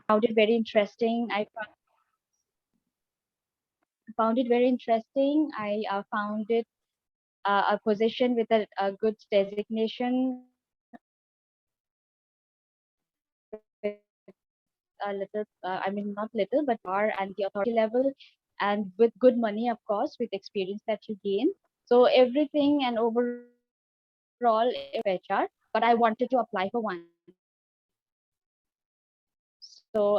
found it very interesting. Found it very interesting. I found it a position with a good designation with a little, I mean, not little, but power and the authority level, and with good money, of course, with experience that you gain. So everything and overall, it was very good HR, but I wanted to apply for one. So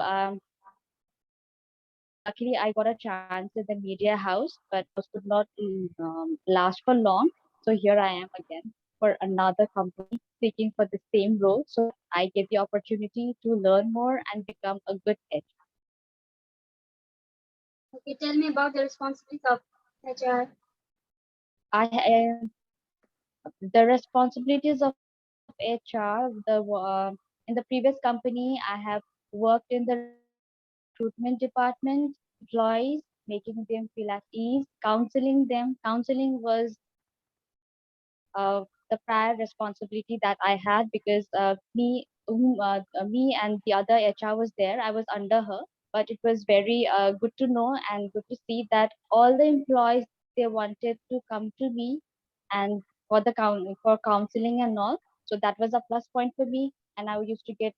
luckily, I got a chance in the media house, but could not last for long. So here I am again for another company seeking for the same role. So I get the opportunity to learn more and become a good edge. Okay, tell me about the responsibilities of HR. The responsibilities of HR. In the previous company, I have worked in the recruitment department, employees, making them feel at ease, counseling them. Counseling was the prior responsibility that I had because me and the other HR was there. I was under her, but it was very good to know and good to see that all the employees they wanted to come to me and for counseling and all. So that was a plus point for me, and I used to get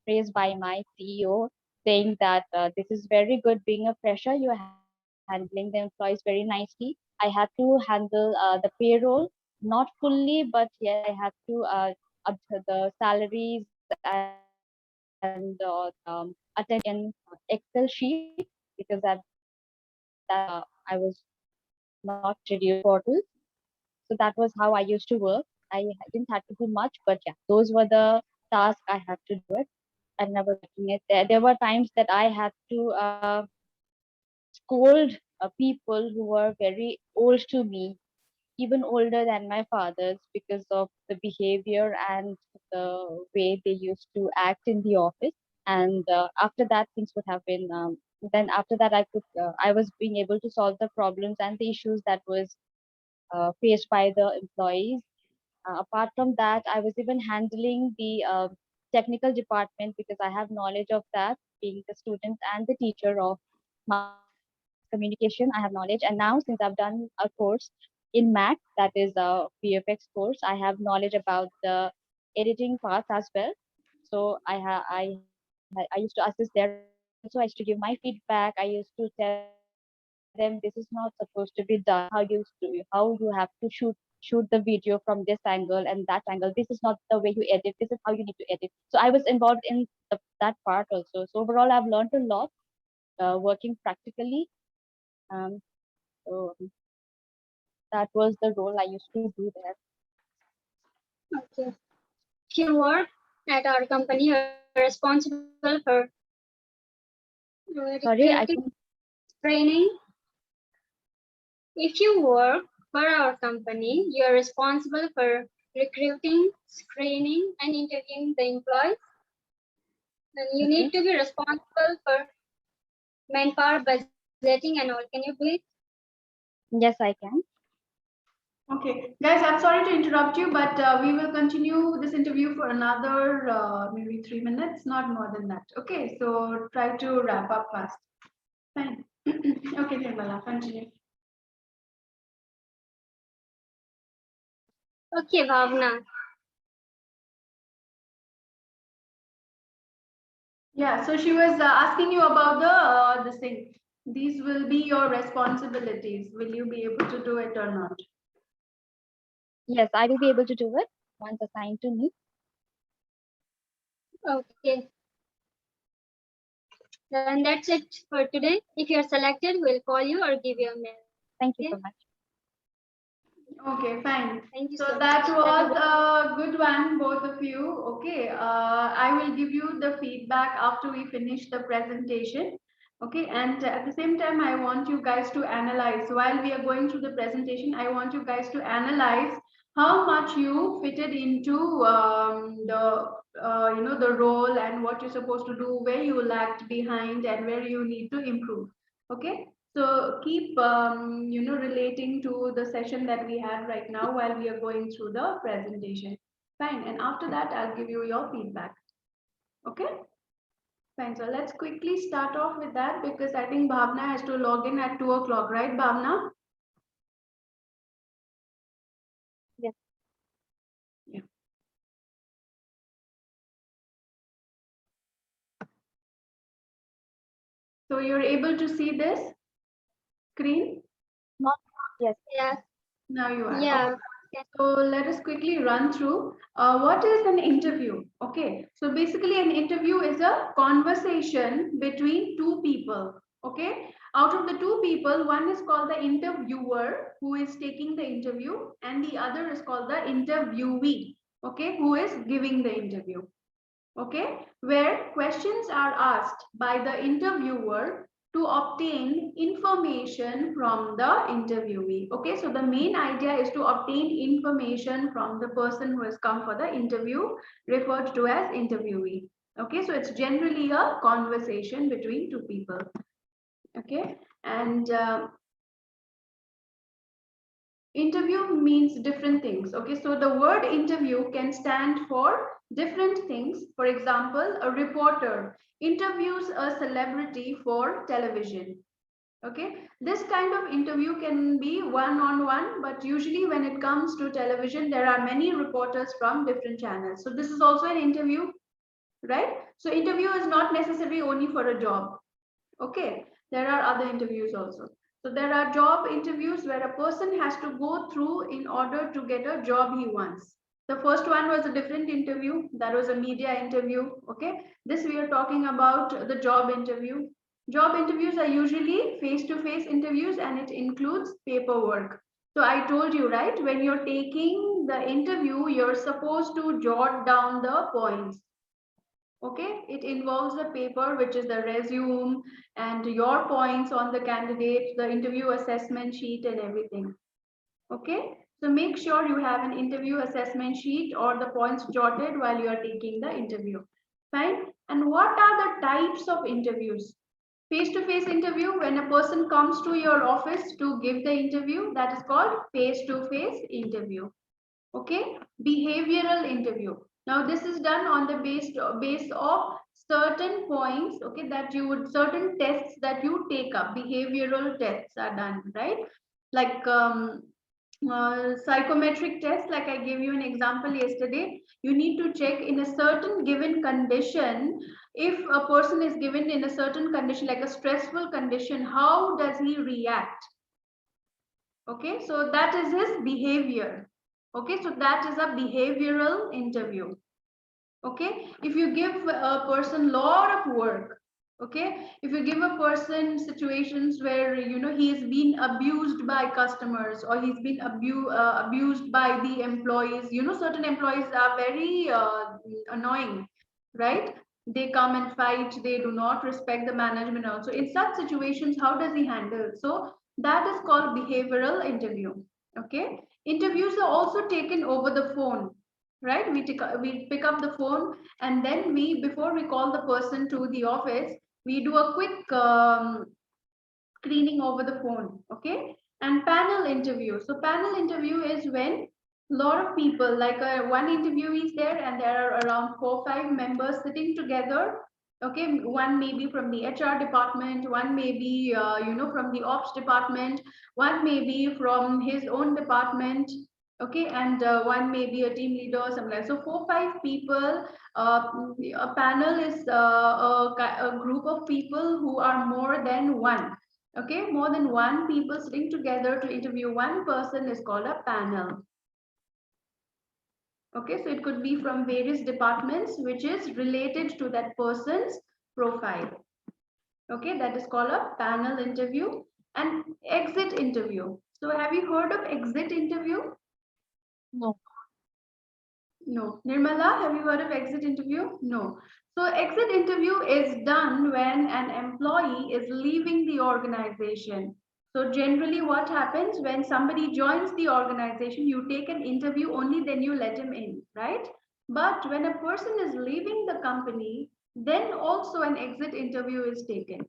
praised by my CEO saying that this is very good being a fresher. You are handling the employees very nicely. I had to handle the payroll, not fully, but yes, I had to update the salaries and attend in Excel sheet because at that time I was not introduced to portals. So that was how I used to work. I didn't have to do much, but yeah, those were the tasks I had to do it. I never liking it. There were times that I had to scold people who were very old to me, even older than my fathers, because of the behavior and the way they used to act in the office. And after that, things would have been. Then after that, I was being able to solve the problems and the issues that was faced by the employees. Apart from that, I was even handling the technical department because I have knowledge of that, being the student and the teacher of mass communication. I have knowledge, and now since I've done a course in Mac, that is a VFX course, I have knowledge about the editing parts as well. So I used to assist there also. I used to give my feedback. I used to tell them this is not supposed to be done. How you have to shoot the video from this angle and that angle. This is not the way you edit. This is how you need to edit. So I was involved in that part also. So overall, I've learned a lot working practically. Um, so that was the role I used to do there. Okay. If you work at our company, you're responsible for Sorry, recruiting, I can. training. If you work for our company, you are responsible for recruiting, screening, and interviewing the employees. And you need to be responsible for manpower budgeting and all. Can you do it? Yes, I can. Okay, guys, I'm sorry to interrupt you, but we will continue this interview for another maybe 3 minutes, not more than that. Okay, so try to wrap up fast. Fine. Okay, Nirmala, continue. Okay, Bhavna. Yeah, so she was asking you about this thing. These will be your responsibilities. Will you be able to do it or not? Yes, I will be able to do it once assigned to me. Okay. Then that's it for today. If you're selected, we'll call you or give you a mail. Thank you Okay? so much. Okay, fine. Thank you So so that much. was a good one, both of you. Okay, I will give you the feedback after we finish the presentation. Okay, and at the same time, I want you guys to analyze. While we are going through the presentation, I want you guys to analyze how much you fitted into the role and what you're supposed to do, where you lagged behind, and where you need to improve. Okay. So keep relating to the session that we have right now while we are going through the presentation. Fine. And after that, I'll give you your feedback. Okay. Fine. So let's quickly start off with that because I think Bhavna has to log in at 2 o'clock, right, Bhavna? Yes. Yeah. So you're able to see this screen? Not yes. Yes. Now you are. Yeah. Okay. So let us quickly run through what is an interview. Okay, so basically an interview is a conversation between two people. Okay, out of the two people, one is called the interviewer who is taking the interview, and the other is called the interviewee. Okay, who is giving the interview. Okay, where questions are asked by the interviewer to obtain information from the interviewee. Okay, so the main idea is to obtain information from the person who has come for the interview, referred to as interviewee. Okay, so it's generally a conversation between two people. Okay, and interview means different things. Okay, so the word interview can stand for different things. For example, a reporter interviews a celebrity for television. Okay, this kind of interview can be one-on-one, but usually when it comes to television, there are many reporters from different channels. So this is also an interview, right? So interview is not necessarily only for a job. Okay, there are other interviews also. So there are job interviews where a person has to go through in order to get a job he wants. The first one was a different interview. That was a media interview. Okay, this we are talking about the job interview. Job interviews are usually face-to-face interviews and it includes paperwork. So I told you, right, when you're taking the interview, you're supposed to jot down the points. Okay, it involves the paper, which is the resume and your points on the candidate, the interview assessment sheet and everything. Okay, so make sure you have an interview assessment sheet or the points jotted while you are taking the interview. Fine. And what are the types of interviews? Face-to-face interview, when a person comes to your office to give the interview, that is called face-to-face interview. Okay, behavioral interview. Now this is done on the base of certain points, okay, that you would, certain tests that you take up. Behavioral tests are done, right? Like psychometric test, like I gave you an example yesterday. You need to check in a certain given condition, if a person is given in a certain condition, like a stressful condition, how does he react? Okay, so that is his behavior. Okay, so that is a behavioral interview. Okay, if you give a person lot of work, okay, if you give a person situations where he is being abused by customers or he's been abused by the employees, certain employees are very annoying, right? They come and fight, they do not respect the management also. In such situations, how does he handle? So that is called behavioral interview. Okay, interviews are also taken over the phone, right? We pick up the phone, and then before we call the person to the office, we do a quick screening over the phone. Okay, and panel interview. So panel interview is when a lot of people, like one interviewee is there and there are around 4 5 members sitting together. Okay, one may be from the HR department, one may be from the ops department, one may be from his own department. Okay, and one may be a team leader or something like. So 4 5 people. A panel is a group of people who are more than one. Okay, more than one people sitting together to interview one person is called a panel. Okay, so it could be from various departments which is related to that person's profile. Okay, that is called a panel interview. And exit interview. So have you heard of exit interview? No. No. Nirmala, have you heard of exit interview? No. So exit interview is done when an employee is leaving the organization. So generally what happens when somebody joins the organization, you take an interview, only then you let him in, right? But when a person is leaving the company, then also an exit interview is taken.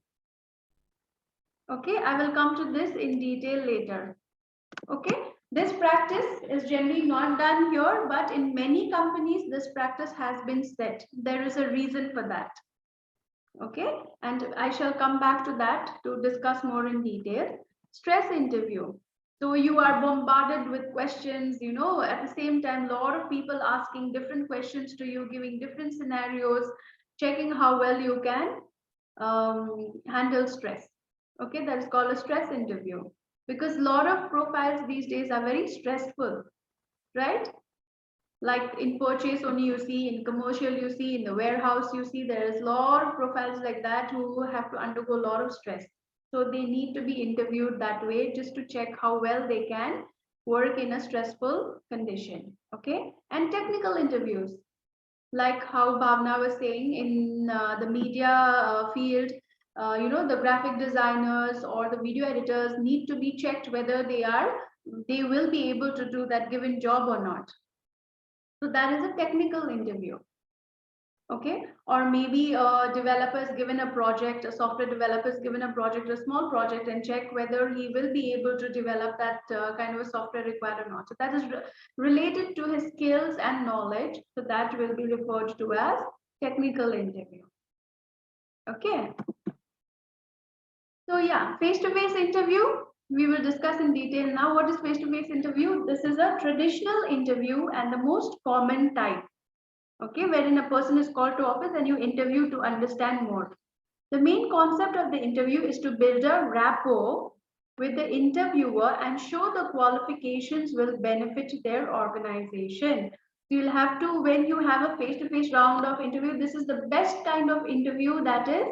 Okay, I will come to this in detail later. Okay, this practice is generally not done here, but in many companies, this practice has been set. There is a reason for that. Okay, and I shall come back to that to discuss more in detail. Stress interview. So you are bombarded with questions, you know, at the same time, a lot of people asking different questions to you, giving different scenarios, checking how well you can handle stress. Okay, that is called a stress interview, because a lot of profiles these days are very stressful, right? Like in purchase only you see, in commercial you see, in the warehouse you see, there is a lot of profiles like that who have to undergo a lot of stress. So they need to be interviewed that way, just to check how well they can work in a stressful condition. Okay, and technical interviews, like how Bhavna was saying, in the media field, you know, the graphic designers or the video editors need to be checked whether they will be able to do that given job or not. So that is a technical interview. Okay, or maybe a developer is given a project, a software developer is given a project, a small project, and check whether he will be able to develop that kind of a software required or not. So that is related to his skills and knowledge. So that will be referred to as technical interview. Okay. So yeah, face-to-face interview, we will discuss in detail now. What is face-to-face interview? This is a traditional interview and the most common type. Okay, wherein a person is called to office and you interview to understand more. The main concept of the interview is to build a rapport with the interviewer and show the qualifications will benefit their organization. So you'll have to, when you have a face-to-face round of interview, this is the best kind of interview that is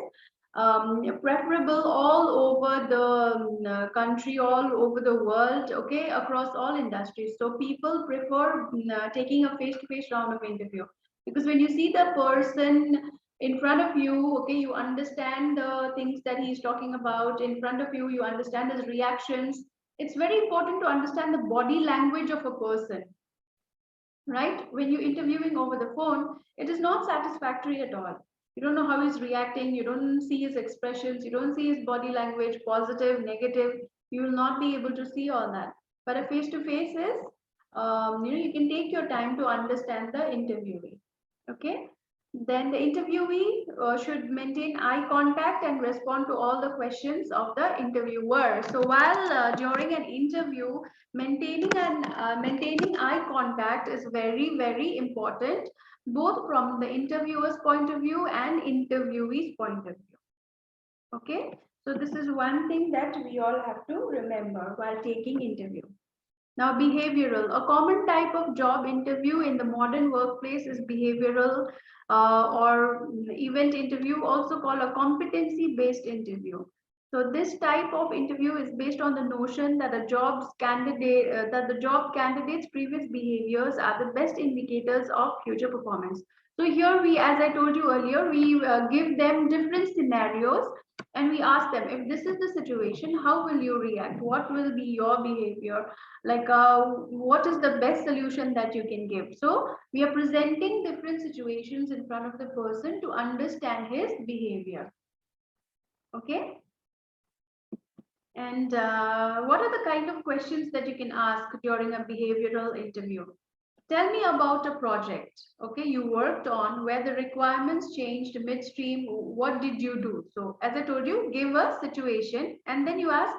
preferable all over the country, all over the world, okay, across all industries. So people prefer taking a face-to-face round of interview, because when you see the person in front of you, okay, you understand the things that he's talking about in front of you, you understand his reactions. It's very important to understand the body language of a person, right? When you're interviewing over the phone, it is not satisfactory at all. You don't know how he's reacting, you don't see his expressions, you don't see his body language, positive, negative. You will not be able to see all that. But a face to face is, you know, you can take your time to understand the interviewee. Okay, then the interviewee should maintain eye contact and respond to all the questions of the interviewer. So while during an interview, maintaining eye contact is very, very important, both from the interviewer's point of view and interviewee's point of view. Okay, so this is one thing that we all have to remember while taking interview. Now, behavioral. A common type of job interview in the modern workplace is behavioral or event interview, also called a competency-based interview. So this type of interview is based on the notion that the job candidate's previous behaviors are the best indicators of future performance. So here we, as I told you earlier, we give them different scenarios and we ask them, if this is the situation, how will you react? What will be your behavior? Like what is the best solution that you can give? So we are presenting different situations in front of the person to understand his behavior. Okay, and what are the kind of questions that you can ask during a behavioral interview? Tell me about a project, okay, you worked on where the requirements changed midstream. What did you do? So as I told you, give a situation and then you ask,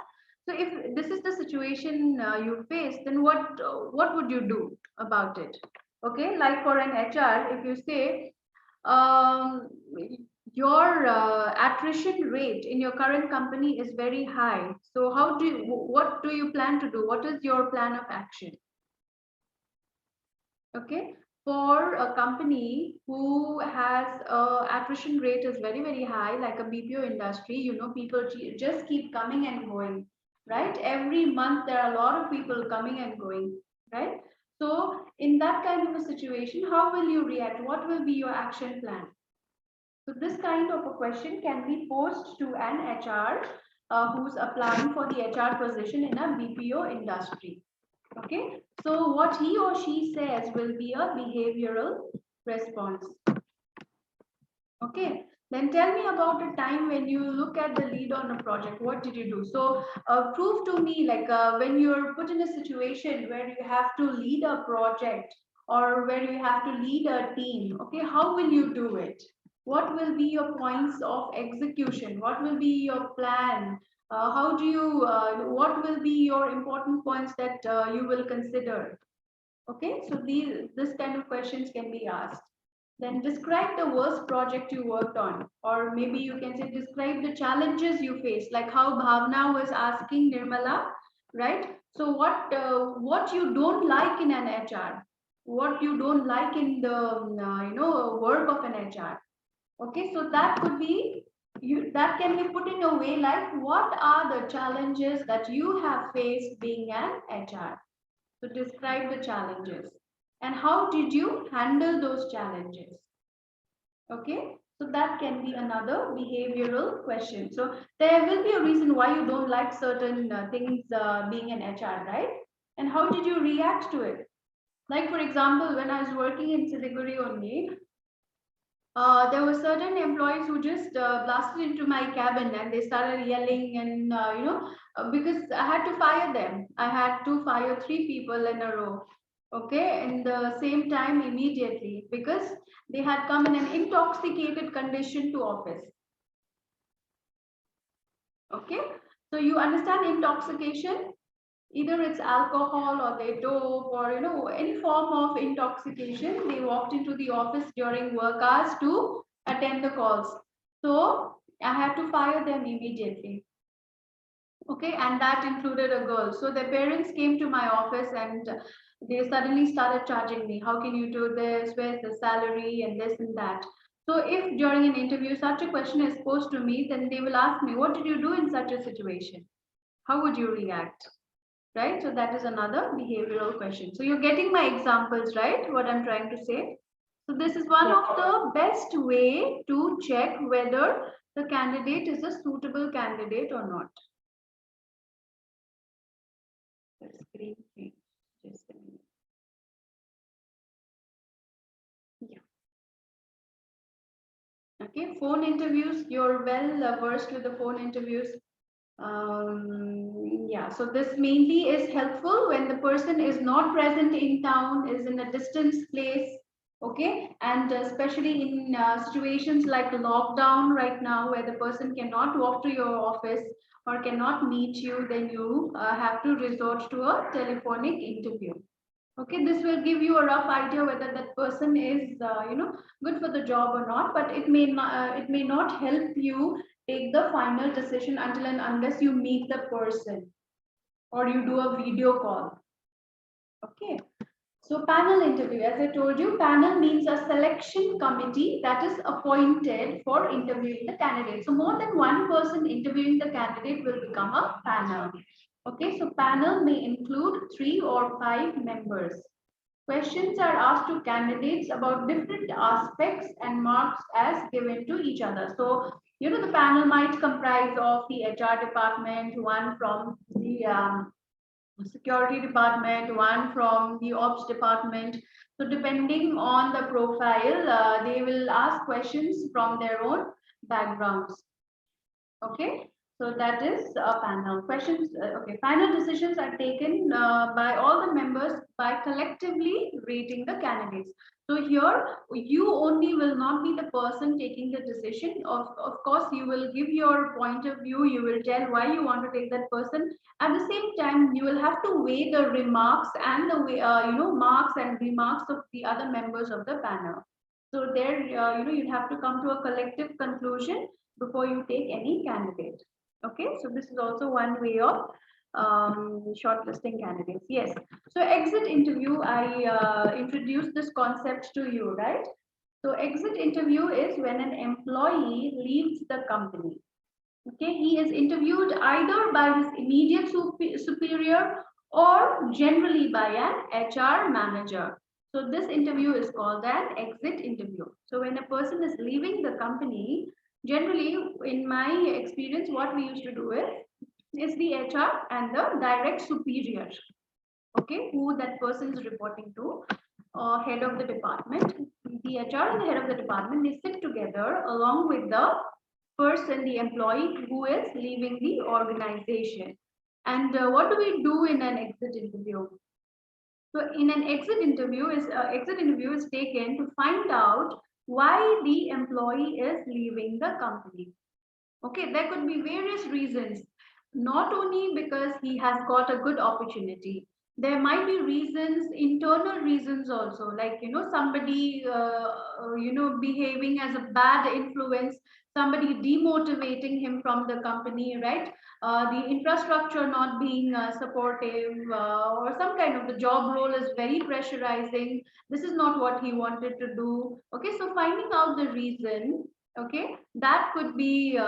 so if this is the situation you face, then what would you do about it? Okay, like for an HR, if you say um, your attrition rate in your current company is very high, so what do you plan to do? What is your plan of action? Okay, for a company who has attrition rate is very, very high, like a BPO industry, you know, people just keep coming and going, right? Every month there are a lot of people coming and going, right? So in that kind of a situation, how will you react? What will be your action plan? So this kind of a question can be posed to an HR who's applying for the HR position in a BPO industry. Okay, so what he or she says will be a behavioral response. Okay, then tell me about a time when you look at the lead on a project. What did you do? So prove to me, like when you're put in a situation where you have to lead a project or where you have to lead a team. Okay, how will you do it? What will be your points of execution? What will be your plan? How do you, what will be your important points that you will consider? Okay, so this kind of questions can be asked. Then describe the worst project you worked on, or maybe you can say describe the challenges you faced, like how Bhavna was asking Nirmala, right? So what you don't like in an HR, what you don't like in the work of an HR. Okay, so that could be that can be put in a way like what are the challenges that you have faced being an HR. So describe the challenges and how did you handle those challenges? Okay, so that can be another behavioral question. So there will be a reason why you don't like certain things being an HR, right? And how did you react to it? Like for example, when I was working in Siliguri only, there were certain employees who just blasted into my cabin and they started yelling and because I had to fire them. I had to fire 3 people in a row. Okay, in the same time immediately because they had come in an intoxicated condition to office. Okay, so you understand intoxication? Either it's alcohol or they dope or any form of intoxication. They walked into the office during work hours to attend the calls. So I had to fire them immediately. Okay, and that included a girl. So their parents came to my office and they suddenly started charging me. How can you do this? Where's the salary and this and that? So if during an interview such a question is posed to me, then they will ask me, what did you do in such a situation? How would you react? Right? So that is another behavioral question. So you're getting my examples, right? What I'm trying to say. So this is one Yes. of the best way to check whether the candidate is a suitable candidate or not. The screen change. Just a minute. Yeah. Okay, phone interviews. You're well versed with the phone interviews. Yeah, so this mainly is helpful when the person is not present in town, is in a distance place. Okay, and especially in situations like lockdown right now where the person cannot walk to your office or cannot meet you, then you have to resort to a telephonic interview. Okay, this will give you a rough idea whether that person is good for the job or not, but it may not help you take the final decision until and unless you meet the person or you do a video call. Okay, so panel interview, as I told you, panel means a selection committee that is appointed for interviewing the candidate. So more than one person interviewing the candidate will become a panel. Okay, so panel may include 3 or 5 members. Questions are asked to candidates about different aspects and marks as given to each other. So, the panel might comprise of the HR department, one from the security department, one from the ops department. So, depending on the profile, they will ask questions from their own backgrounds. Okay, so that is a panel. Questions, okay, final decisions are taken by all the members by collectively rating the candidates. So here, you only will not be the person taking the decision. Of course, you will give your point of view, you will tell why you want to take that person. At the same time, you will have to weigh the remarks and the marks and remarks of the other members of the panel. So there, you have to come to a collective conclusion before you take any candidate. Okay, so this is also one way of shortlisting candidates. Yes, so exit interview, I introduced this concept to you, right? So exit interview is when an employee leaves the company. Okay, he is interviewed either by his immediate superior or generally by an HR manager. So this interview is called an exit interview. So when a person is leaving the company, generally in my experience, what we used to do is the HR and the direct superior, okay, who that person is reporting to, head of the department. The HR and the head of the department, they sit together along with the person, the employee who is leaving the organization. And what do we do in an exit interview? So in an exit interview is taken to find out why the employee is leaving the company. Okay, there could be various reasons, not only because he has got a good opportunity. There might be reasons, internal reasons also, like, somebody, behaving as a bad influence, somebody demotivating him from the company, right? The infrastructure not being supportive, or some kind of the job role is very pressurizing. This is not what he wanted to do. Okay, so finding out the reason, okay, that could be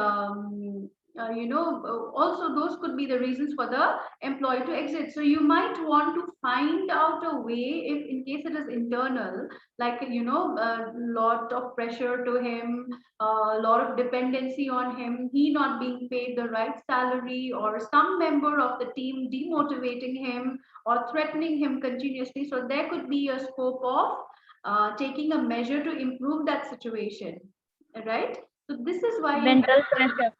also those could be the reasons for the employee to exit. So you might want to find out a way, if in case it is internal, like, a lot of pressure to him, a lot of dependency on him, he not being paid the right salary, or some member of the team demotivating him or threatening him continuously. So there could be a scope of taking a measure to improve that situation, right? So this is why you Mental pressure.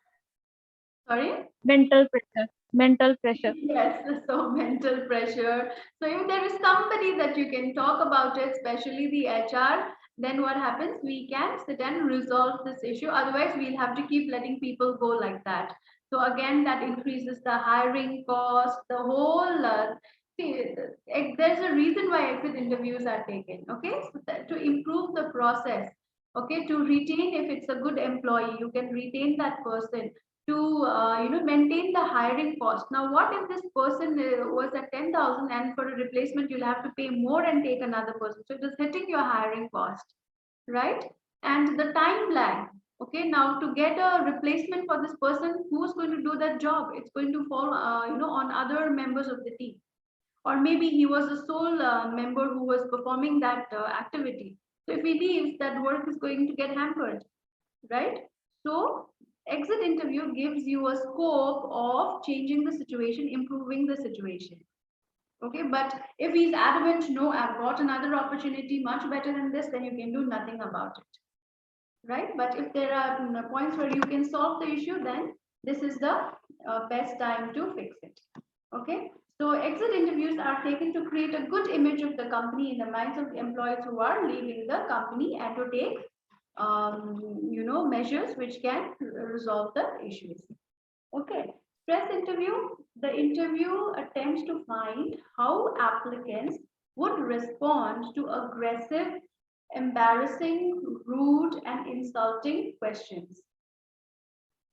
sorry. Mental pressure. Mental pressure. Yes, so mental pressure. So if there is somebody that you can talk about it, especially the HR, then what happens? We can sit and resolve this issue. Otherwise, we'll have to keep letting people go like that. So again, that increases the hiring cost, the whole. See, there's a reason why exit interviews are taken. Okay, so that, to improve the process. Okay, to retain, if it's a good employee, you can retain that person, to maintain the hiring cost. Now, what if this person was at 10,000, and for a replacement you'll have to pay more and take another person? So it is hitting your hiring cost, right? And the time lag. Okay, now to get a replacement for this person, who's going to do that job? It's going to fall, on other members of the team, or maybe he was the sole member who was performing that activity. So if he leaves, that work is going to get hampered, right? So exit interview gives you a scope of changing the situation, improving the situation. Okay, but if he's adamant, no, I've got another opportunity much better than this, then you can do nothing about it, right? But if there are points where you can solve the issue, then this is the best time to fix it. Okay, so exit interviews are taken to create a good image of the company in the minds of the employees who are leaving the company, and to take measures which can resolve the issues. Okay, stress interview. The interview attempts to find how applicants would respond to aggressive, embarrassing, rude, and insulting questions.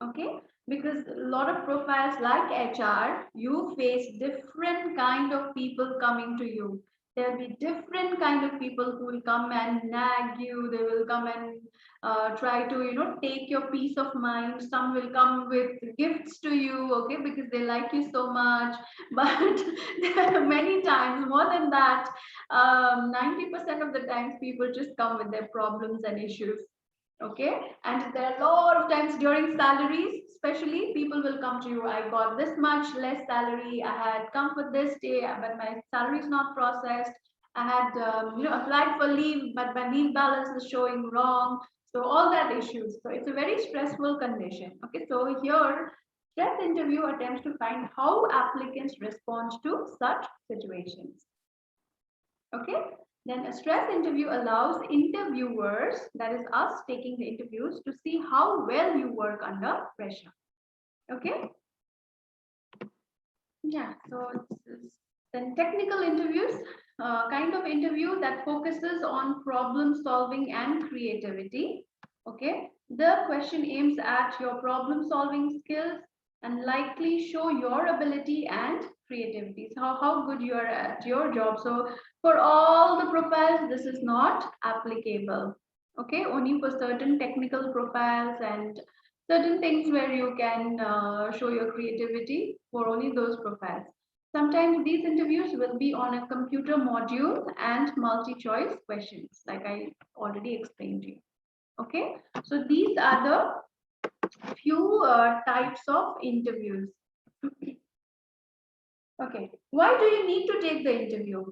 Okay, because a lot of profiles like HR, you face different kind of people coming to you. There'll be different kind of people who will come and nag you. They will come and try to take your peace of mind. Some will come with gifts to you, okay, because they like you so much. But there are many times, more than that, 90% of the times people just come with their problems and issues. Okay, and there are a lot of times during salaries, especially, people will come to you. I got this much less salary. I had come for this day, but my salary is not processed. I had applied for leave, but my leave balance is showing wrong. So all that issues. So it's a very stressful condition. Okay, so here stress interview attempts to find how applicants respond to such situations. Okay, then a stress interview allows interviewers, that is us taking the interviews, to see how well you work under pressure. Okay, yeah, so then technical interviews, kind of interview that focuses on problem solving and creativity. Okay, the question aims at your problem solving skills and likely show your ability and creativity. So how good you are at your job. So for all the profiles, this is not applicable. Okay, only for certain technical profiles and certain things where you can show your creativity, for only those profiles. Sometimes these interviews will be on a computer module and multi-choice questions, like I already explained to you. Okay, so these are the few types of interviews. Okay, why do you need to take the interview?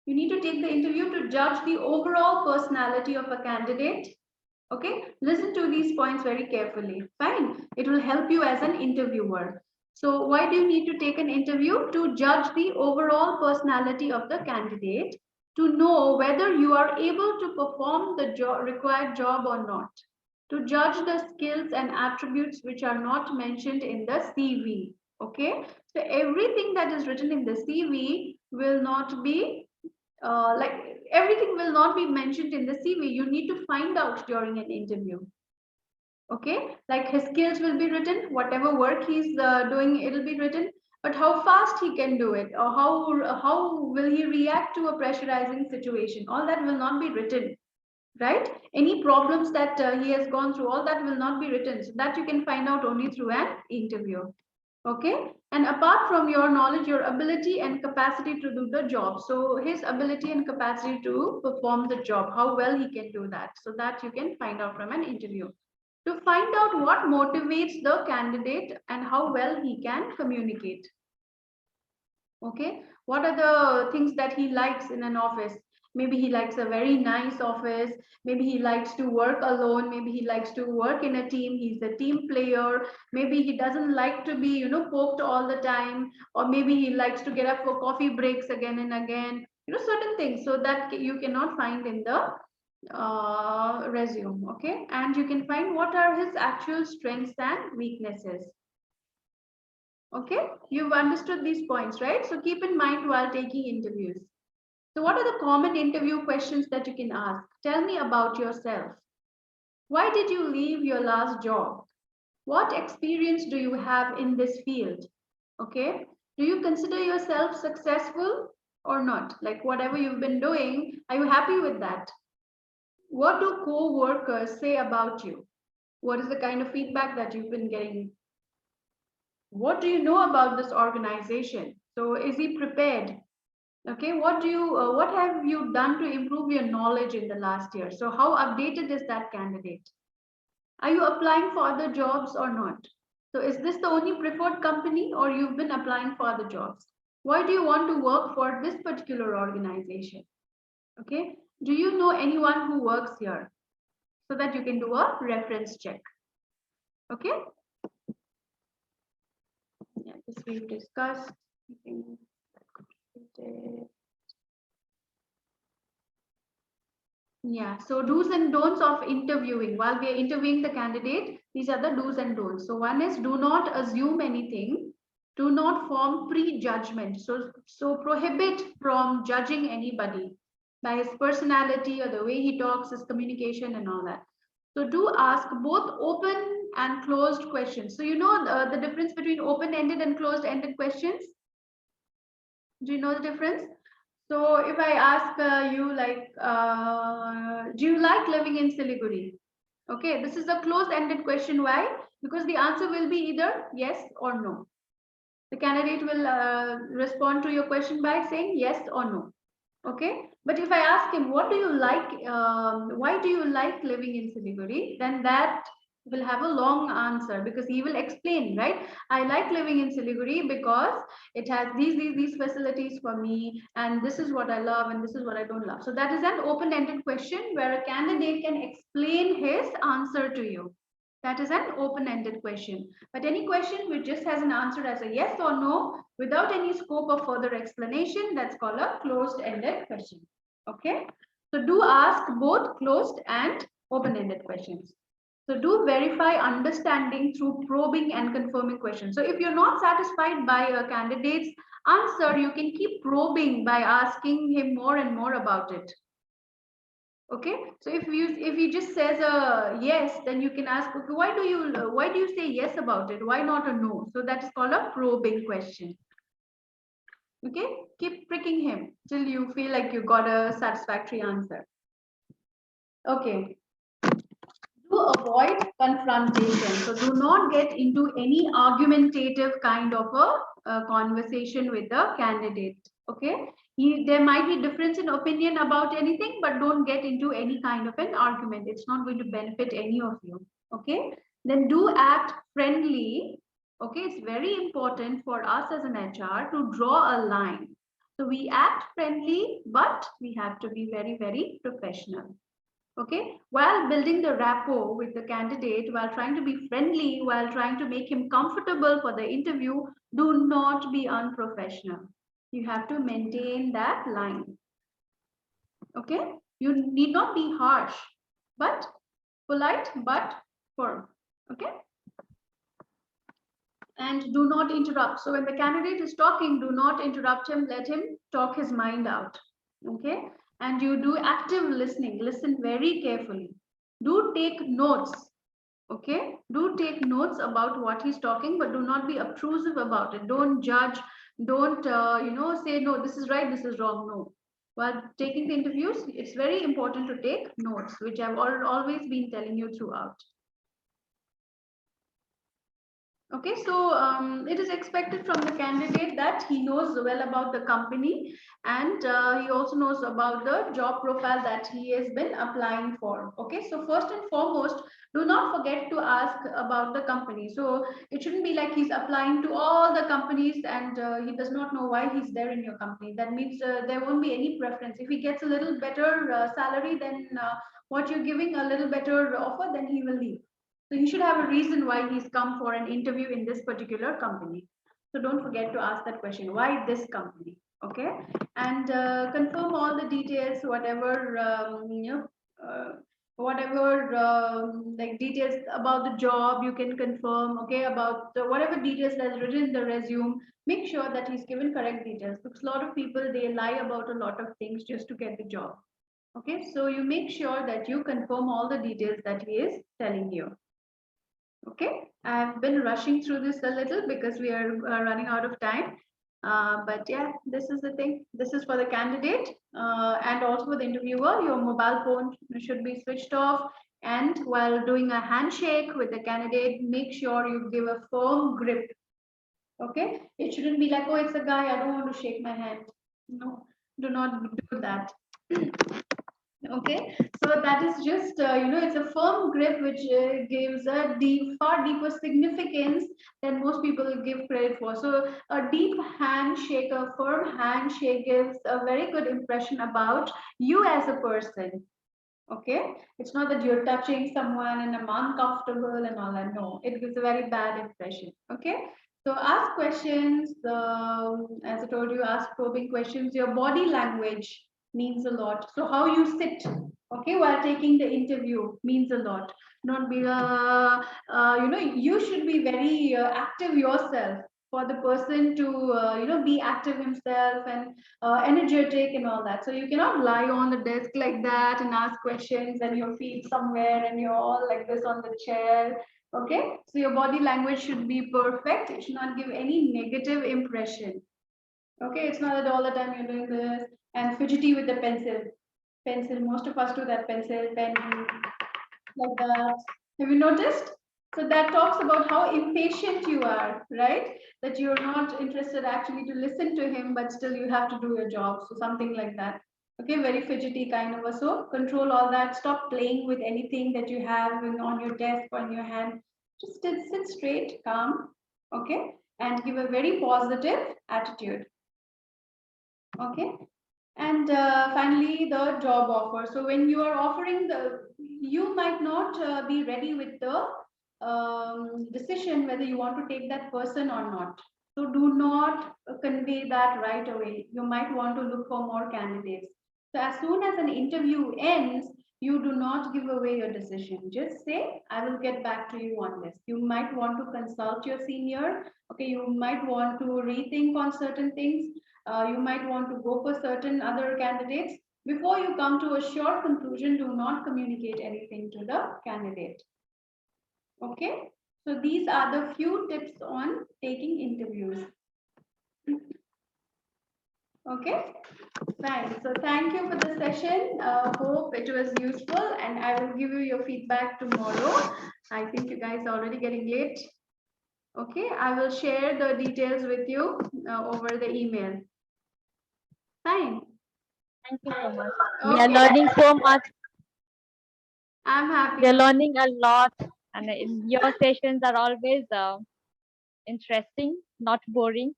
You need to take the interview to judge the overall personality of a candidate. Okay, listen to these points very carefully. Fine, it will help you as an interviewer. So why do you need to take an interview? To judge the overall personality of the candidate, to know whether you are able to perform the required job or not, to judge the skills and attributes which are not mentioned in the CV. Okay, so everything that is written in the CV will not be like everything will not be mentioned in the CV. You need to find out during an interview. Okay, like his skills will be written, whatever work he's doing, it'll be written, but how fast he can do it, or how will he react to a pressurizing situation, all that will not be written, right? Any problems that he has gone through, all that will not be written, so that you can find out only through an interview. Okay, and apart from your knowledge, your ability and capacity to do the job, so his ability and capacity to perform the job, how well he can do that, so that you can find out from an interview, to find out what motivates the candidate and how well he can communicate. Okay, what are the things that he likes in an office? Maybe he likes a very nice office, maybe he likes to work alone, maybe he likes to work in a team, he's a team player, maybe he doesn't like to be, you know, poked all the time, or maybe he likes to get up for coffee breaks again and again, you know, certain things, so that you cannot find in the resume. Okay, and you can find what are his actual strengths and weaknesses. Okay, you've understood these points, right? So keep in mind while taking interviews. So what are the common interview questions that you can ask? Tell me about yourself. Why did you leave your last job? What experience do you have in this field? Okay, do you consider yourself successful or not? Like whatever you've been doing, are you happy with that? What do co-workers say about you? What is the kind of feedback that you've been getting? What do you know about this organization? So is he prepared? Okay, what have you done to improve your knowledge in the last year? So how updated is that candidate? Are you applying for other jobs or not? So is this the only preferred company, or you've been applying for other jobs? Why do you want to work for this particular organization? Okay, do you know anyone who works here? So that you can do a reference check. Okay, yeah, this we've discussed. Yeah, so do's and don'ts of interviewing. While we are interviewing the candidate, these are the do's and don'ts. So one is, do not assume anything. Do not form prejudgment. So prohibit from judging anybody by his personality or the way he talks, his communication and all that. So do ask both open and closed questions. So you know the difference between open-ended and closed-ended questions? Do you know the difference? So if I ask you like, do you like living in Siliguri? Okay, this is a closed-ended question. Why? Because the answer will be either yes or no. The candidate will respond to your question by saying yes or no. Okay, but if I ask him, what do you like? Why do you like living in Siliguri? Then that will have a long answer, because he will explain, right? I like living in Siliguri because it has these facilities for me, and this is what I love, and this is what I don't love. So that is an open-ended question where a candidate can explain his answer to you. That is an open-ended question. But any question which just has an answer as a yes or no without any scope of further explanation, that's called a closed-ended question. Okay. So do ask both closed and open-ended questions. So do verify understanding through probing and confirming questions. So if you're not satisfied by a candidate's answer, you can keep probing by asking him more and more about it. Okay, so if he just says a yes, then you can ask, okay, why do you say yes about it? Why not a no? So that is called a probing question. Okay, keep pricking him till you feel like you got a satisfactory answer. Okay, do avoid confrontation. So do not get into any argumentative kind of a conversation with the candidate. Okay, there might be difference in opinion about anything, but don't get into any kind of an argument. It's not going to benefit any of you. Okay, then do act friendly. Okay, it's very important for us as an HR to draw a line. So we act friendly, but we have to be very, very professional. Okay, while building the rapport with the candidate, while trying to be friendly, while trying to make him comfortable for the interview, do not be unprofessional. You have to maintain that line. Okay, you need not be harsh, but polite but firm. Okay, and do not interrupt. So when the candidate is talking, do not interrupt him, let him talk his mind out. Okay, and you do active listening, listen very carefully, do take notes. Okay, do take notes about what he's talking, but do not be obtrusive about it. Don't judge, don't say no, this is right, this is wrong. No, while taking the interviews, it's very important to take notes, which I've always been telling you throughout. Okay, so it is expected from the candidate that he knows well about the company, and he also knows about the job profile that he has been applying for. Okay, so first and foremost, do not forget to ask about the company. So it shouldn't be like he's applying to all the companies and he does not know why he's there in your company. That means there won't be any preference. If he gets a little better salary than what you're giving, a little better offer, then he will leave. So he should have a reason why he's come for an interview in this particular company. So don't forget to ask that question, why this company? Okay, and confirm all the details, whatever whatever like details about the job you can confirm. Okay, about whatever details that's written in the resume, make sure that he's given correct details, because a lot of people, they lie about a lot of things just to get the job. Okay, so you make sure that you confirm all the details that he is telling you. Okay, I've been rushing through this a little because we are running out of time. But yeah, this is the thing. This is for the candidate and also for the interviewer. Your mobile phone should be switched off. And while doing a handshake with the candidate, make sure you give a firm grip. Okay, it shouldn't be like, oh, it's a guy, I don't want to shake my hand. No, do not do that. Okay, so that is just it's a firm grip which gives a far deeper significance than most people give credit for. So a deep handshake, a firm handshake gives a very good impression about you as a person. Okay, it's not that you're touching someone and I'm uncomfortable and all that. No, it gives a very bad impression. Okay, so ask questions. As I told you, ask probing questions. Your body language means a lot. So how you sit, okay, while taking the interview means a lot. Not be you should be very active yourself for the person to be active himself and energetic and all that. So you cannot lie on the desk like that and ask questions and your feet somewhere and you're all like this on the chair. Okay, so your body language should be perfect. It should not give any negative impression. Okay, it's not that all the time you're doing this and fidgety with the pencil. Pencil, most of us do that, pencil, pen, like that. Have you noticed? So that talks about how impatient you are, right? That you're not interested actually to listen to him, but still you have to do your job. So something like that. Okay, very fidgety kind of a. So control all that. Stop playing with anything that you have on your desk or in your hand. Just sit straight, calm, okay, and give a very positive attitude. Okay, and finally the job offer. So when you are offering you might not be ready with the decision whether you want to take that person or not. So do not convey that right away. You might want to look for more candidates. So as soon as an interview ends, you do not give away your decision. Just say, I will get back to you on this. You might want to consult your senior. Okay, you might want to rethink on certain things. You might want to go for certain other candidates. Before you come to a sure conclusion, do not communicate anything to the candidate. Okay, so these are the few tips on taking interviews. Okay, fine. So thank you for the session. Hope it was useful, and I will give you your feedback tomorrow. I think you guys are already getting late. Okay, I will share the details with you over the email. Fine. Thank you so much. Okay. We are learning so much. I'm happy. We are learning a lot, and your sessions are always interesting, not boring.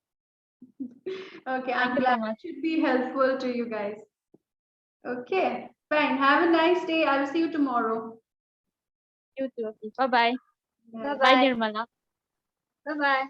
Okay, Thank I'm you so glad much. it should be helpful to you guys. Okay, fine. Have a nice day. I will see you tomorrow. You too. Bye bye. Bye Bye, bye. Nirmala. Bye bye.